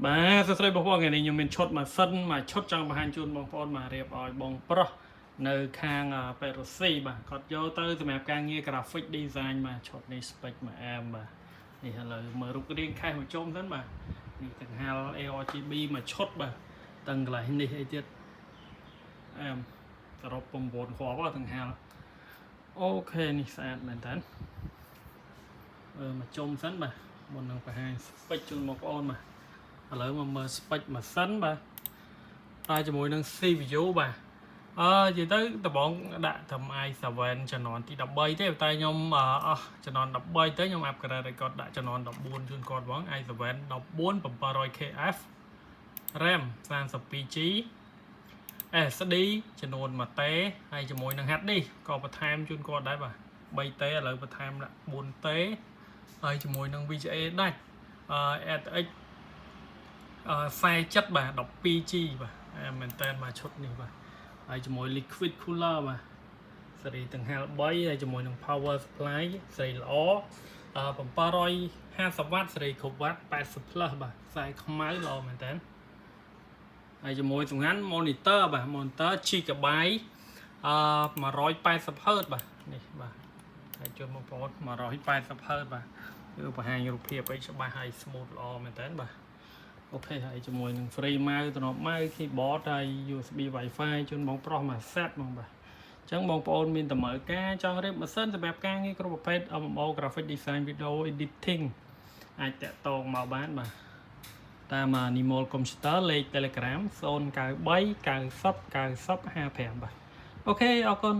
បាទសួស្តីបងប្អូនថ្ងៃនេះខ្ញុំមានឈុតម៉ាស៊ីនមួយឈុតចង់បង្ហាញជូនបងប្អូនមករៀបឲ្យបងប្រុសនៅខាងប៉េរូស៊ីបាទគាត់យកទៅសម្រាប់ការងារ graphic design បាទឈុតនេះ spec មួយអាមបាទនេះឥឡូវមើលរូបរាងខេសមកជុំសិនបាទនេះទាំងហាល ARGB មួយឈុតបាទទាំងកន្លែងនេះអីទៀតអាមសរុប9គ្រាប់ទាំងហាលអូខេនេះស្អាតមែនតើមកជុំសិនបាទមុននឹងបង្ហាញ spec ជូនបងប្អូនបាទឥឡូវមកមើល spec ម៉ាស៊ីនបាទតែជាមួយនឹង CPU បាទនិយាយទៅដំបងដាក់ត្រឹម i7 ជំនាន់ទី13ទេតែខ្ញុំអស់ជំនាន់13ទៅខ្ញុំ upgrade ឲ្យគាត់ដាក់ជំនាន់14ជូនគាត់ហ្មង i7 14 700KF RAM 32GB SD ចំនួន1 T ហើយជាមួយនឹង HD ក៏បន្ថែមជូនគាត់ដែរបាទ3 T ឥឡូវបន្ថែមដាក់4 T ហើយជាមួយនឹង VGA ដាច់ RTX 47បាទ 12G បាទមែនតើមកឈុតនេះបាទហើយជាមួយ liquid cooler បាទសេរីទាំងហាល3ហើយជាមួយនឹង power supply សេរីល្អ750 W សេរីគ្រប់វ៉ាត់80 plus បាទខ្សែខ្មៅល្អមែនតើហើយជាមួយសំខាន់ monitor បាទ monitor Gigabyte 180 Hz បាទនេះបាទហើយជូនបងប្អូន180 Hz បាទគឺបង្ហាញរូបភាពឲ្យច្បាស់ហើយ smooth ល្អមែនតើបាទអូខេហើយជាមួយនឹង free mouse តំណប់ mouse keyboard ហើយ USB Wi-Fi ជូនបងប្រុសមួយ set ហ្មងបាទអញ្ចឹងបងប្អូនមានតម្រូវការចង់រៀបម៉ាស៊ីនសម្រាប់ការងារគ្រប់ប្រភេទ MMO graphic design video editing អាចតាក់ទងមកបានបាទតាម Nimol Computer លេខ Telegram 093 90 90 55បាទអូខេអរគុណ